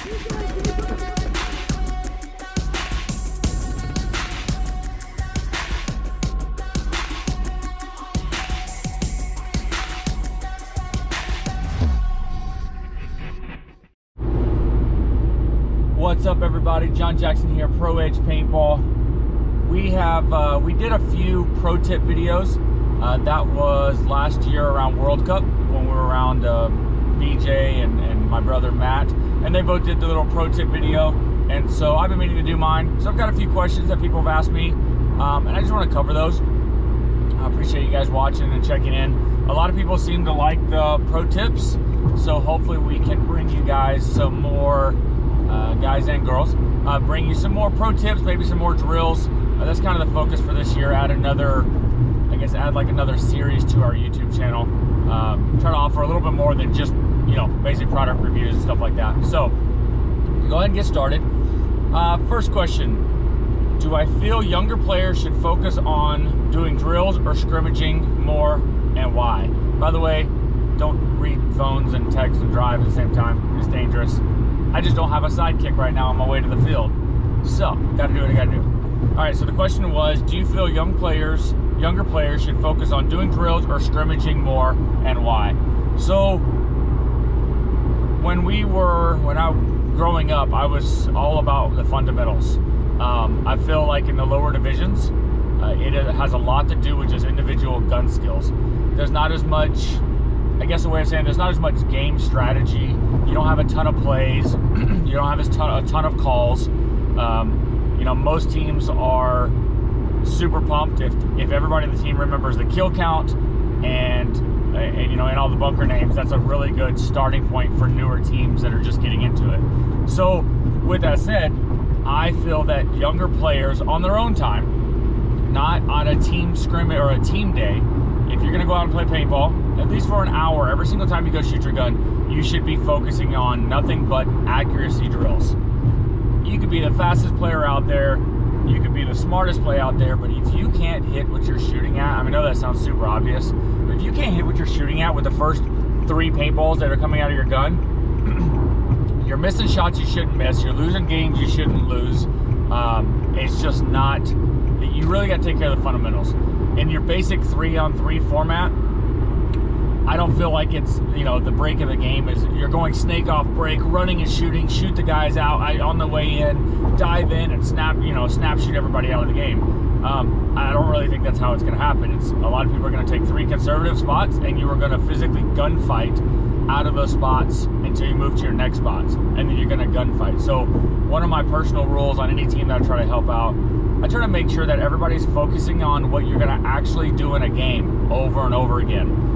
What's up, everybody? John Jackson here, Pro Edge Paintball. We did a few pro tip videos. That was last year around World Cup when we were around BJ and my brother Matt, and they both did the little pro tip video. And so I've been meaning to do mine. So I've got a few questions that people have asked me, and I just want to cover those. I appreciate you guys watching and checking in. A lot of people seem to like the pro tips, so hopefully we can bring you guys some more. Guys and girls, bring you some more pro tips, maybe some more drills. That's kind of the focus for this year. Add like another series to our YouTube channel. Try to offer a little bit more than just, basic product reviews and stuff like that. So, go ahead and get started. First question, do I feel younger players should focus on doing drills or scrimmaging more, and why? By the way, don't read phones and text and drive at the same time. It's dangerous. I just don't have a sidekick right now on my way to the field. So, gotta do what I gotta do. All right, so the question was, do you feel younger players should focus on doing drills or scrimmaging more, and why? So, when I was growing up, I was all about the fundamentals. I feel like in the lower divisions, it has a lot to do with just individual gun skills. There's not as much, I guess the way of saying, there's not as much game strategy. You don't have a ton of plays. You don't have a ton of calls. Most teams are super pumped if everybody in the team remembers the kill count and all the bunker names. That's a really good starting point for newer teams that are just getting into it. So with that said, I feel that younger players on their own time, not on a team scrimmage or a team day, if you're going to go out and play paintball, at least for an hour, every single time you go shoot your gun, you should be focusing on nothing but accuracy drills. You could be the fastest player out there, you could be the smartest player out there, but if you can't hit what you're shooting at, I know that sounds super obvious, but if you can't hit what you're shooting at with the first 3 paintballs that are coming out of your gun, you're missing shots you shouldn't miss, you're losing games you shouldn't lose. It's just not, you really got to take care of the fundamentals. In your basic 3-on-3 format, I don't feel like it's, the break of the game is you're going snake off break, running and shooting, shoot the guys out on the way in, dive in and snap shoot everybody out of the game. I don't really think that's how it's going to happen. It's a lot of people are going to take 3 conservative spots, and you are going to physically gunfight out of those spots until you move to your next spots, and then you're going to gunfight. So one of my personal rules on any team that I try to help out, I try to make sure that everybody's focusing on what you're going to actually do in a game over and over again.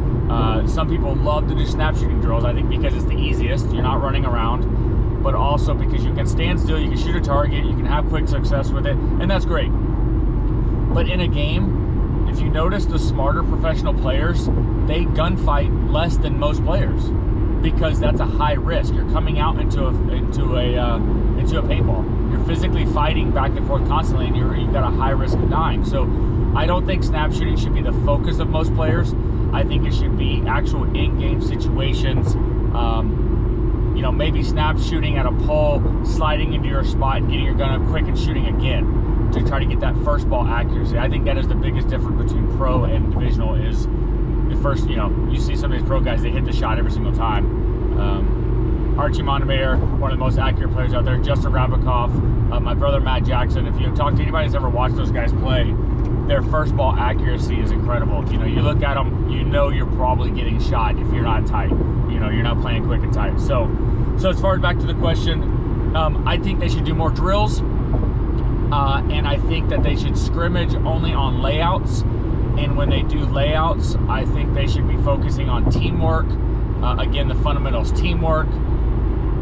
Some people love to do snap shooting drills, I think because it's the easiest, you're not running around, but also because you can stand still, you can shoot a target, you can have quick success with it, and that's great. But in a game, if you notice the smarter professional players, they gunfight less than most players because that's a high risk. You're coming out into a paintball. You're physically fighting back and forth constantly, and you've got a high risk of dying. So I don't think snap shooting should be the focus of most players. I think it should be actual in-game situations. Maybe snap shooting at a pole, sliding into your spot and getting your gun up quick and shooting again to try to get that first ball accuracy. I think that is the biggest difference between pro and divisional is the first, you see some of these pro guys, they hit the shot every single time. Archie Montemayor, one of the most accurate players out there, Justin Rabikoff, my brother Matt Jackson. If you talk to anybody who's ever watched those guys play, their first ball accuracy is incredible. You look at them, you're probably getting shot if you're not tight. You're not playing quick and tight. So as far as back to the question, I think they should do more drills, and I think that they should scrimmage only on layouts. And when they do layouts, I think they should be focusing on teamwork. Again, the fundamentals, teamwork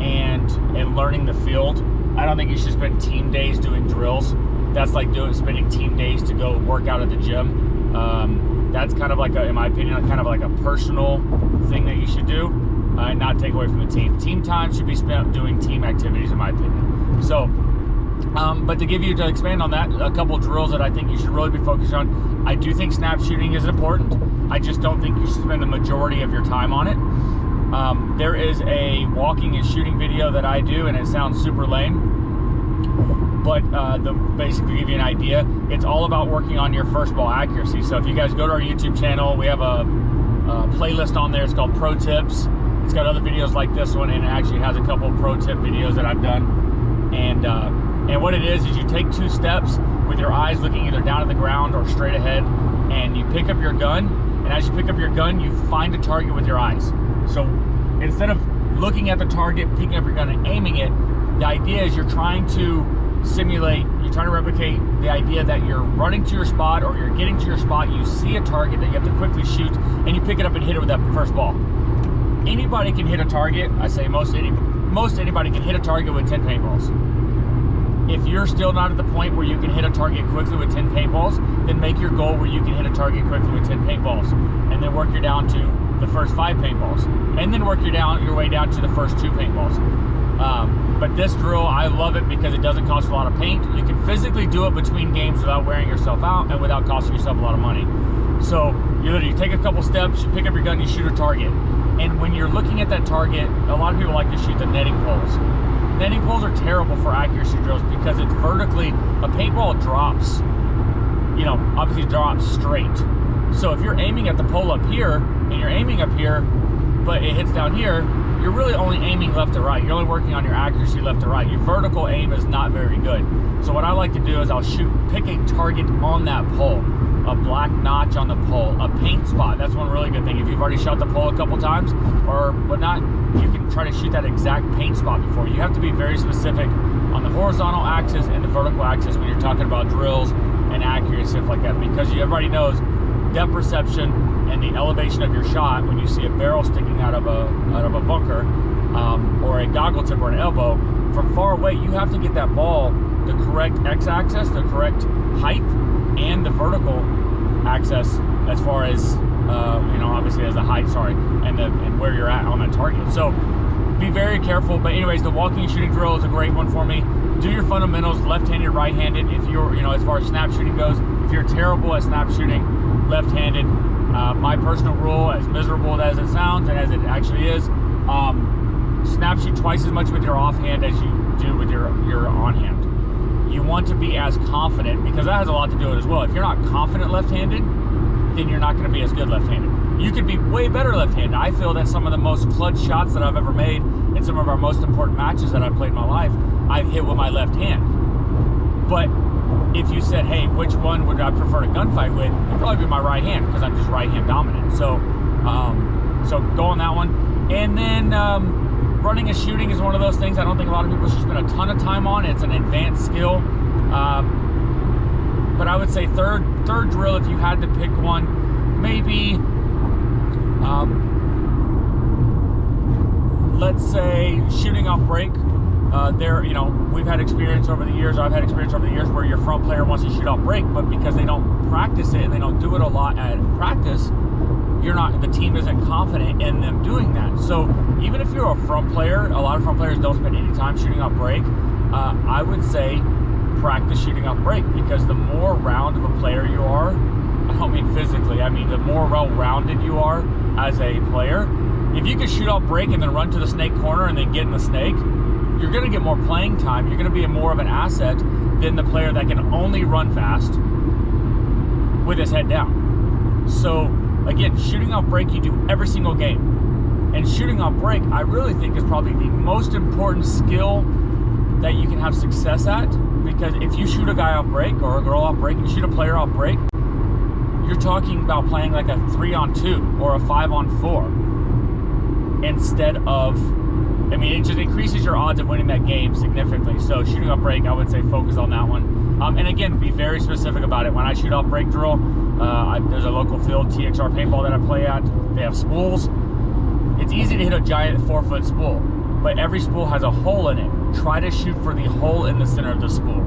and learning the field. I don't think you should spend team days doing drills. That's like spending team days to go work out at the gym. That's kind of like, in my opinion, kind of like a personal thing that you should do, and not take away from the team. Team time should be spent doing team activities, in my opinion. So, but to expand on that, a couple drills that I think you should really be focused on. I do think snap shooting is important. I just don't think you should spend the majority of your time on it. There is a walking and shooting video that I do, and it sounds super lame, but basically give you an idea. It's all about working on your first ball accuracy. So if you guys go to our YouTube channel, we have a playlist on there. It's called Pro Tips. It's got other videos like this one, and it actually has a couple pro tip videos that I've done. And what it is you take 2 steps with your eyes looking either down at the ground or straight ahead, and you pick up your gun. And as you pick up your gun, you find a target with your eyes. So instead of looking at the target, picking up your gun and aiming it, the idea is you're trying to simulate, you're trying to replicate the idea that you're running to your spot or you're getting to your spot, you see a target that you have to quickly shoot, and you pick it up and hit it with that first ball. Anybody can hit a target. I say most anybody can hit a target with 10 paintballs. If you're still not at the point where you can hit a target quickly with 10 paintballs, then make your goal where you can hit a target quickly with 10 paintballs, and then work your down to the first 5 paintballs, and then work your way down to the first 2 paintballs. But this drill, I love it because it doesn't cost a lot of paint. You can physically do it between games without wearing yourself out and without costing yourself a lot of money. So you literally take a couple steps, you pick up your gun, you shoot a target. And when you're looking at that target, a lot of people like to shoot the netting poles. Netting poles are terrible for accuracy drills because it's vertically, a paintball drops, obviously drops straight. So if you're aiming at the pole up here, and you're aiming up here, but it hits down here, you're really only aiming left to right. You're only working on your accuracy left to right. Your vertical aim is not very good. So what I like to do is I'll pick a target on that pole, a black notch on the pole, a paint spot. That's one really good thing. If you've already shot the pole a couple times or whatnot, you can try to shoot that exact paint spot before. You have to be very specific on the horizontal axis and the vertical axis when you're talking about drills and accuracy, stuff like that, because everybody knows depth perception and the elevation of your shot when you see a barrel sticking out of a bunker or a goggle tip or an elbow from far away. You have to get that ball the correct x-axis, the correct height, and the vertical axis as far as obviously as the height, and where you're at on that target. So be very careful. But anyways, the walking and shooting drill is a great one for me. Do your fundamentals left-handed, right-handed. If you're as far as snap shooting goes, if you're terrible at snap shooting left-handed, my personal rule, as miserable as it sounds and as it actually is, snap shoot twice as much with your offhand as you do with your on-hand. You want to be as confident, because that has a lot to do with it as well. If you're not confident left-handed, then you're not going to be as good left-handed. You could be way better left-handed. I feel that some of the most clutch shots that I've ever made in some of our most important matches that I've played in my life, I've hit with my left hand. But if you said, hey, which one would I prefer to gunfight with, it'd probably be my right hand, because I'm just right hand dominant. So go on that one. And then running and shooting is one of those things I don't think a lot of people should spend a ton of time on. It's an advanced skill. But I would say third drill, if you had to pick one, maybe let's say shooting off break. We've had experience over the years, I've had experience over the years where your front player wants to shoot off break, but because they don't practice it and they don't do it a lot at practice, the team isn't confident in them doing that. So even if you're a front player, a lot of front players don't spend any time shooting off break. I would say practice shooting off break, because the more round of a player you are, I don't mean physically, I mean the more well-rounded you are as a player. If you can shoot off break and then run to the snake corner and then get in the snake, you're going to get more playing time. You're going to be more of an asset than the player that can only run fast with his head down. So again, shooting off break you do every single game. And shooting off break, I really think, is probably the most important skill that you can have success at, because if you shoot a guy off break or a girl off break and you shoot a player off break, you're talking about playing like a 3-on-2 or a 5-on-4 instead of, it just increases your odds of winning that game significantly. So shooting off break, I would say focus on that one. And again, be very specific about it. When I shoot off break drill, there's a local field, TXR Paintball, that I play at. They have spools. It's easy to hit a giant 4-foot spool, but every spool has a hole in it. Try to shoot for the hole in the center of the spool.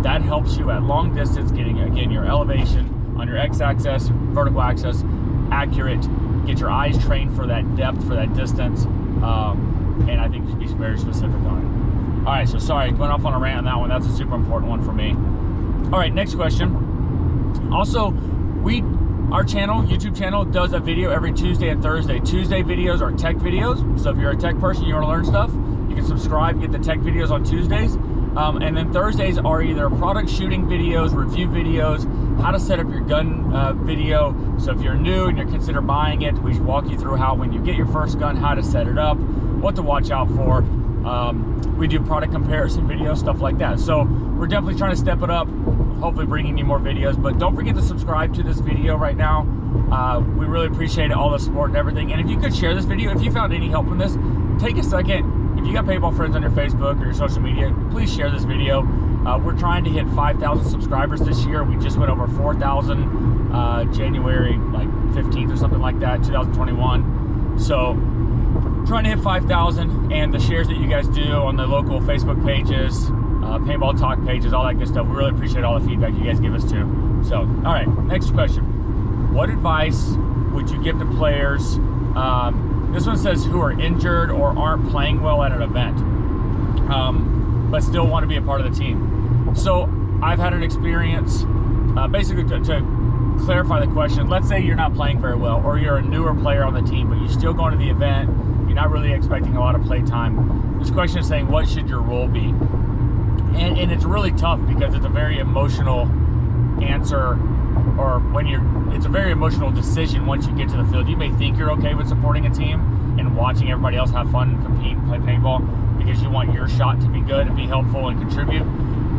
That helps you at long distance, getting, again, your elevation on your x-axis, vertical axis, accurate, get your eyes trained for that depth, for that distance, and I think you should be very specific on it. All right, so sorry, going off on a rant on that one. That's a super important one for me. All right, next question. Also, we Our channel, YouTube channel, does a video every Tuesday and Thursday. Tuesday videos are tech videos. So if you're a tech person, you want to learn stuff, you can subscribe, get the tech videos on Tuesdays. And then Thursdays are either product shooting videos, review videos, how to set up your gun video. So if you're new and you're consider buying it, we walk you through how, when you get your first gun, how to set it up, what to watch out for. We do product comparison videos, stuff like that. So we're definitely trying to step it up, hopefully bringing you more videos. But don't forget to subscribe to this video right now. We really appreciate all the support and everything. And if you could share this video, if you found any help from this, take a second. If you got paintball friends on your Facebook or your social media, please share this video. We're trying to hit 5,000 subscribers this year. We just went over 4,000 January like 15th or something like that, 2021. So trying to hit 5,000, and the shares that you guys do on the local Facebook pages, paintball talk pages, all that good stuff. We really appreciate all the feedback you guys give us too. So, all right, next question. What advice would you give to players? This one says who are injured or aren't playing well at an event, but still want to be a part of the team. So I've had an experience, basically to clarify the question, let's say you're not playing very well, or you're a newer player on the team, but you're still going to the event, you're not really expecting a lot of play time. This question is saying, what should your role be? And it's really tough because it's a very emotional answer, or it's a very emotional decision once you get to the field. You may think you're okay with supporting a team and watching everybody else have fun and compete and play paintball because you want your shot to be good and be helpful and contribute.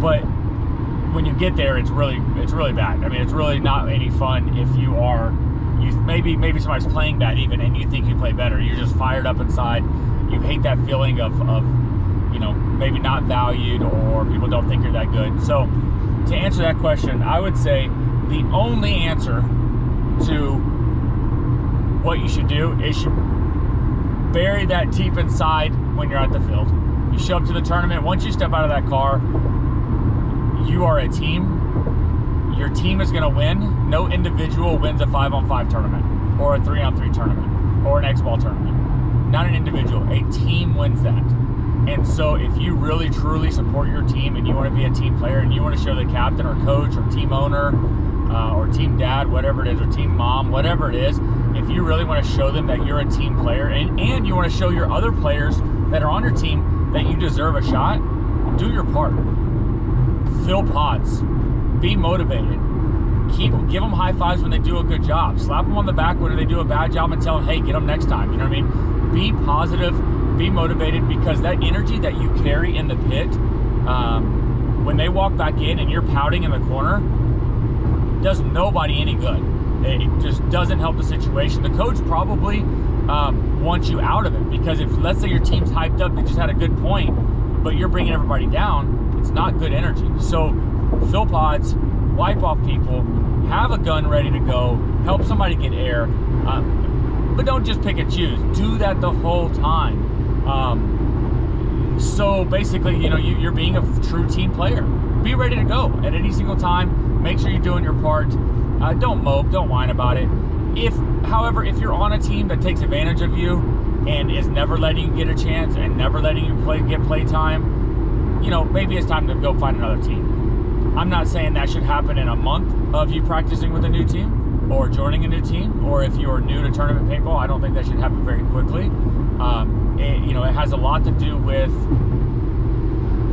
But when you get there, it's really bad. I mean, it's really not any fun if maybe somebody's playing bad even, and you think you play better. You're just fired up inside. You hate that feeling of maybe not valued, or people don't think you're that good. So to answer that question, I would say the only answer to what you should do is you bury that deep inside when you're at the field. You show up to the tournament. Once you step out of that car, you are a team. Your team is going to win. No individual wins a 5-on-5 tournament, or a 3-on-3 tournament, or an X-ball tournament. Not an individual. A team wins that. And so if you really truly support your team and you want to be a team player and you want to show the captain or coach or team owner or team dad, whatever it is, or team mom, whatever it is, if you really want to show them that you're a team player, and you want to show your other players that are on your team that you deserve a shot, do your part. Fill pods. Be motivated. Give them high fives when they do a good job. Slap them on the back when they do a bad job and tell them, hey, get them next time. You know what I mean? Be positive. Be motivated, because that energy that you carry in the pit, when they walk back in and you're pouting in the corner, does nobody any good. It just doesn't help the situation. The coach probably wants you out of it, because if, let's say your team's hyped up, they just had a good point, but you're bringing everybody down, it's not good energy. So fill pods, wipe off people, have a gun ready to go, help somebody get air, but don't just pick and choose. Do that the whole time. So basically, you're being a true team player. Be ready to go at any single time. Make sure you're doing your part. Don't mope, don't whine about it. However, if you're on a team that takes advantage of you and is never letting you get a chance and never letting you get play time, maybe it's time to go find another team. I'm not saying that should happen in a month of you practicing with a new team or joining a new team, or if you're new to tournament paintball, I don't think that should happen very quickly. It has a lot to do with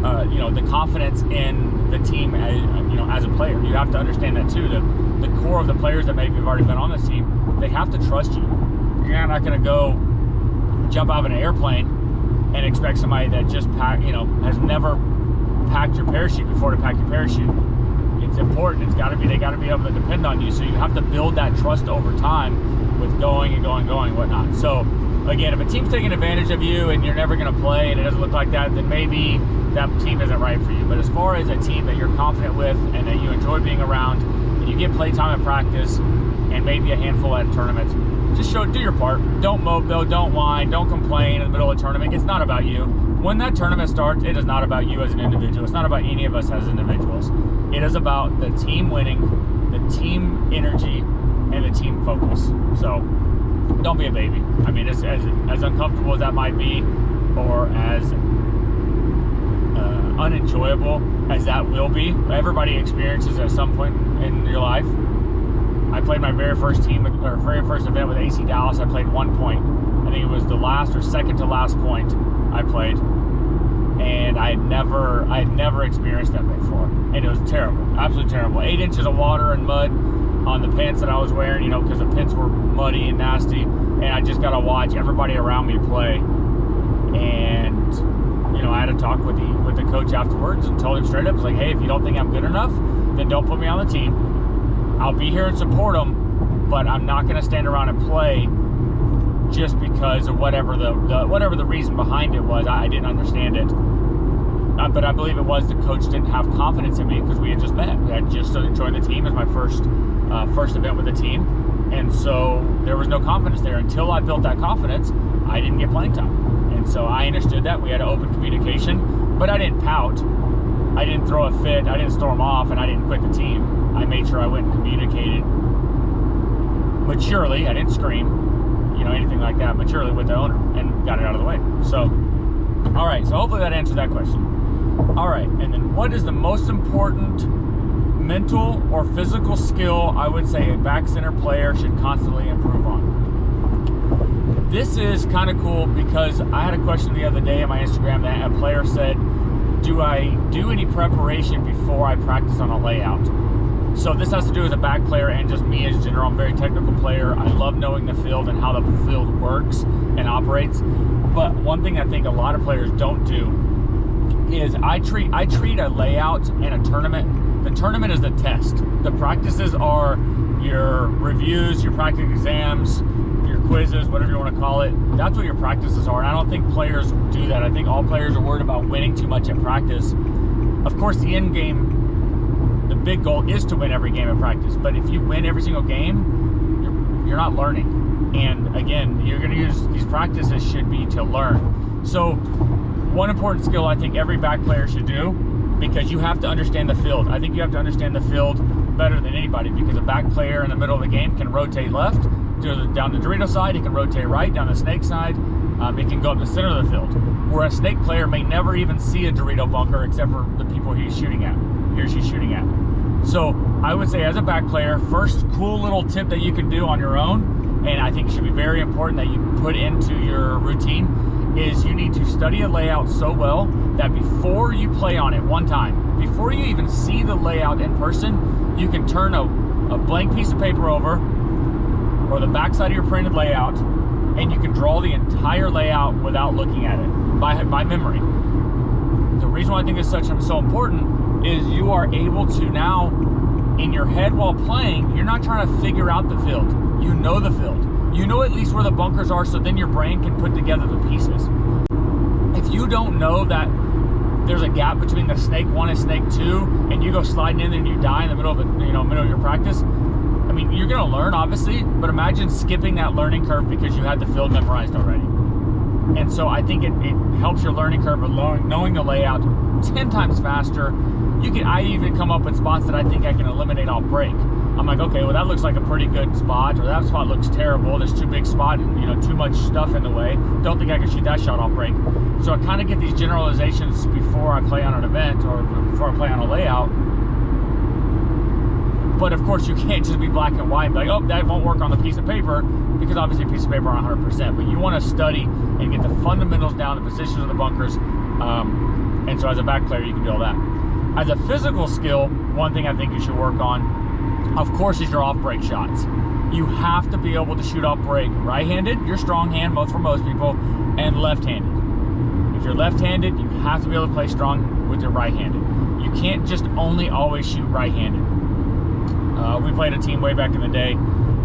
the confidence in the team as a player. You have to understand that too. The core of the players that maybe have already been on this team, they have to trust you. You're not going to go jump out of an airplane and expect somebody that just has never packed your parachute before to pack your parachute. It's important. They got to be able to depend on you. So you have to build that trust over time with going, whatnot. So again, if a team's taking advantage of you and you're never going to play and it doesn't look like that, then maybe that team isn't right for you. But as far as a team that you're confident with and that you enjoy being around, and you get play time at practice and maybe a handful at tournaments, just do your part. Don't mope though, don't whine, don't complain in the middle of a tournament. It's not about you. When that tournament starts, it is not about you as an individual. It's not about any of us as individuals. It is about the team winning, the team energy, and the team focus. So don't be a baby. I mean, as uncomfortable as that might be, or as unenjoyable as that will be, everybody experiences at some point in your life. I played my very first event with AC Dallas. I played 1 point. I think it was the last or second to last point I played, and I had never experienced that before, and it was terrible, absolutely terrible. 8 inches of water and mud on the pants that I was wearing, you know, because the pins were muddy and nasty, and I just got to watch everybody around me play. And you know, I had a talk with the coach afterwards and told him straight up, it's like, hey, if you don't think I'm good enough, then don't put me on the team. I'll be here and support them, but I'm not going to stand around and play just because of whatever the reason behind it was. I didn't understand it, but I believe it was the coach didn't have confidence in me because we had just met. I had just joined the team as my first event with the team, and so there was no confidence there. Until I built that confidence, I didn't get playing time. And so I understood that. We had an open communication, but I didn't pout. I didn't throw a fit. I didn't storm off, and I didn't quit the team. I made sure I went and communicated maturely. I didn't scream, you know, anything like that, maturely with the owner, and got it out of the way. So, all right. So hopefully that answered that question. All right. And then what is the most important mental or physical skill I would say a back center player should constantly improve on? This is kind of cool because I had a question the other day on my Instagram that a player said, do I do any preparation before I practice on a layout? So this has to do with a back player and just me as general. I'm a very technical player. I love knowing the field and how the field works and operates. But one thing I think a lot of players don't do is I treat a layout and a tournament. The tournament is the test. The practices are your reviews, your practice exams, your quizzes, whatever you want to call it. That's what your practices are. And I don't think players do that. I think all players are worried about winning too much in practice. Of course, the end game, the big goal is to win every game in practice. But if you win every single game, you're not learning. And again, you're going to use these practices should be to learn. So one important skill I think every back player should do, because you have to understand the field. I think you have to understand the field better than anybody, because a back player in the middle of the game can rotate left, down the Dorito side, he can rotate right, down the snake side, it can go up the center of the field. Where a snake player may never even see a Dorito bunker except for the people he's shooting at, he or she's shooting at. So I would say as a back player, first cool little tip that you can do on your own, and I think should be very important that you put into your routine, is you need to study a layout so well that before you play on it one time, before you even see the layout in person, you can turn a blank piece of paper over or the backside of your printed layout, and you can draw the entire layout without looking at it by memory. The reason why I think it's so important is you are able to now, in your head while playing, you're not trying to figure out the field. You know the field. You know at least where the bunkers are, so then your brain can put together the pieces. If you don't know that there's a gap between the snake 1 and snake 2, and you go sliding in and you die in the middle of your practice, I mean, you're going to learn, obviously, but imagine skipping that learning curve because you had the field memorized already. And so I think it helps your learning curve of knowing the layout 10 times faster. I even come up with spots that I think I can eliminate off break. I'm like, okay, well, that looks like a pretty good spot, or that spot looks terrible. There's too big spot and, too much stuff in the way. Don't think I can shoot that shot off break. So I kind of get these generalizations before I play on an event or before I play on a layout. But of course, you can't just be black and white and be like, oh, that won't work on the piece of paper, because obviously a piece of paper aren't 100%. But you want to study and get the fundamentals down, the positions of the bunkers. And so as a back player, you can do all that. As a physical skill, one thing I think you should work on, of course, is your off-break shots. You have to be able to shoot off-break right-handed, your strong hand, for most people, and left-handed. If you're left-handed, you have to be able to play strong with your right-handed. You can't just only always shoot right-handed. We played a team way back in the day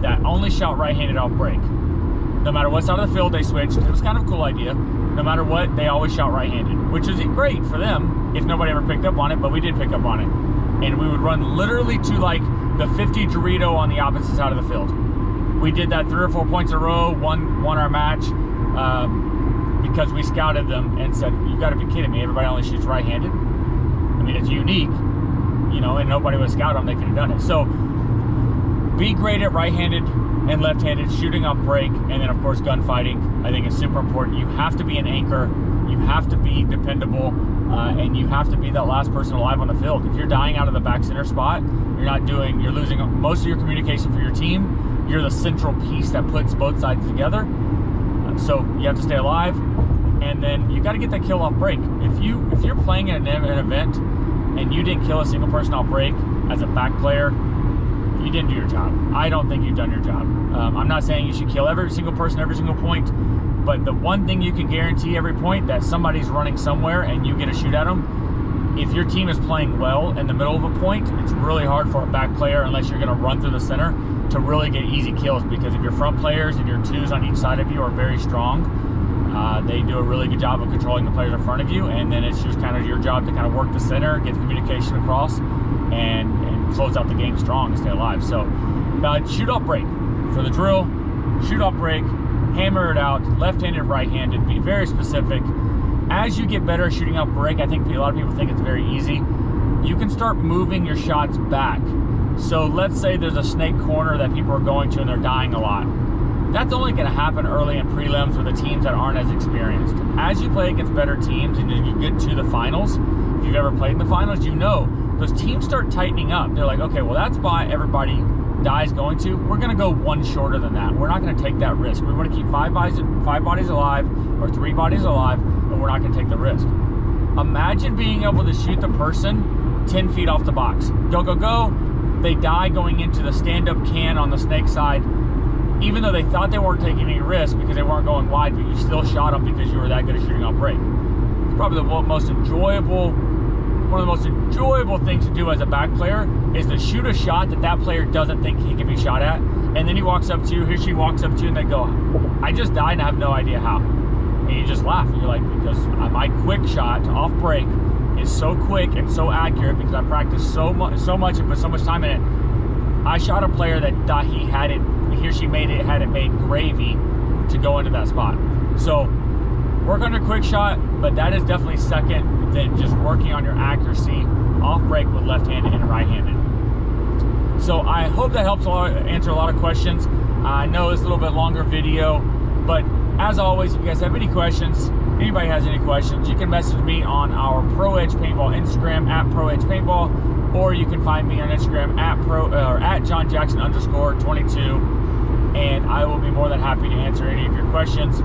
that only shot right-handed off-break. No matter what side of the field they switched, it was kind of a cool idea. No matter what, they always shot right-handed, which is great for them if nobody ever picked up on it, but we did pick up on it. And we would run literally to like the 50 Dorito on the opposite side of the field. We did that 3 or 4 points in a row, won our match, because we scouted them and said, you gotta be kidding me, everybody only shoots right-handed? I mean, it's unique, and nobody would scout them, they could have done it. So be great at right-handed and left-handed, shooting off break, and then of course gunfighting. I think is super important. You have to be an anchor. You have to be dependable. and you have to be that last person alive on the field. If you're dying out of the back center spot, you're losing most of your communication for your team. You're the central piece that puts both sides together. So you have to stay alive, and then you got to get that kill off break. If you're playing in an event and you didn't kill a single person off break as a back player, you didn't do your job. I don't think you've done your job. I'm not saying you should kill every single person every single point, but the one thing you can guarantee every point, that somebody's running somewhere and you get a shoot at them. If your team is playing well in the middle of a point, it's really hard for a back player, unless you're going to run through the center, to really get easy kills, because if your front players and your twos on each side of you are very strong, they do a really good job of controlling the players in front of you, and then it's just kind of your job to kind of work the center, get the communication across, and close out the game strong and stay alive. So shoot off break for the drill. Shoot off break, hammer it out, left-handed, right-handed, be very specific. As you get better at shooting off break, I think a lot of people think it's very easy. You can start moving your shots back. So let's say there's a snake corner that people are going to and they're dying a lot. That's only going to happen early in prelims with the teams that aren't as experienced. As you play against better teams and you get to the finals, if you've ever played in the finals, you know those teams start tightening up. They're like, okay, well, that spot everybody dies going to, we're going to go one shorter than that. We're not going to take that risk. We want to keep five bodies alive or 3 bodies alive, but we're not going to take the risk. Imagine being able to shoot the person 10 feet off the box. Go, go, go. They die going into the stand-up can on the snake side, even though they thought they weren't taking any risk because they weren't going wide, but you still shot them because you were that good at shooting off break. It's probably one of the most enjoyable things to do as a back player is to shoot a shot that player doesn't think he can be shot at, and then he walks up to you, she walks up to you, and they go, I just died and I have no idea how. And you just laugh. You're like, because my quick shot off break is so quick and so accurate because I practiced so much and put so much time in it. I shot a player that thought he had it made gravy to go into that spot. So work on your quick shot, but that is definitely second than just working on your accuracy off break with left-handed and right-handed. So I hope that helps answer a lot of questions. I know it's a little bit longer video, but as always, if you guys have any questions, anybody has any questions, you can message me on our Pro Edge Paintball Instagram at Pro Edge Paintball, or you can find me on Instagram at John Jackson _22, and I will be more than happy to answer any of your questions.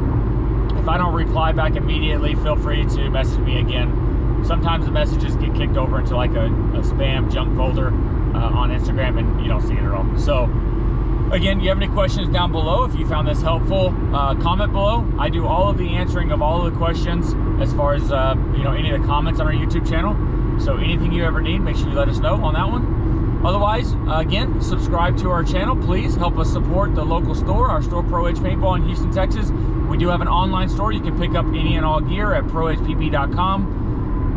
If I don't reply back immediately, feel free to message me again. Sometimes the messages get kicked over into like a spam junk folder on Instagram, and you don't see it at all. So again, you have any questions down below? If you found this helpful, comment below. I do all of the answering of all of the questions as far as any of the comments on our YouTube channel. So anything you ever need, make sure you let us know on that one. Otherwise, again, subscribe to our channel. Please help us support the local store, our store Pro Edge Paintball in Houston, Texas. We do have an online store. You can pick up any and all gear at proedgepp.com.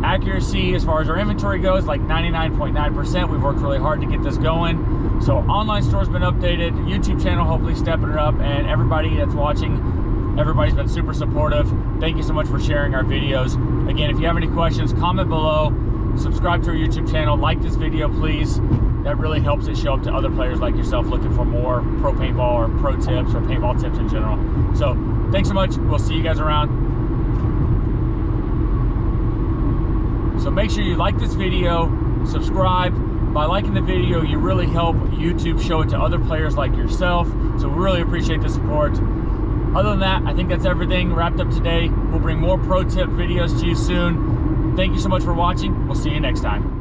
Accuracy as far as our inventory goes, like 99.9%. We've worked really hard to get this going. So online store's been updated, YouTube channel hopefully stepping it up, and everybody that's watching, everybody's been super supportive. Thank you so much for sharing our videos. Again, if you have any questions, comment below, subscribe to our YouTube channel, like this video, please. That really helps it show up to other players like yourself looking for more pro paintball or pro tips or paintball tips in general. So thanks so much. We'll see you guys around. So make sure you like this video, subscribe. By liking the video, you really help YouTube show it to other players like yourself. So we really appreciate the support. Other than that, I think that's everything wrapped up today. We'll bring more pro tip videos to you soon. Thank you so much for watching. We'll see you next time.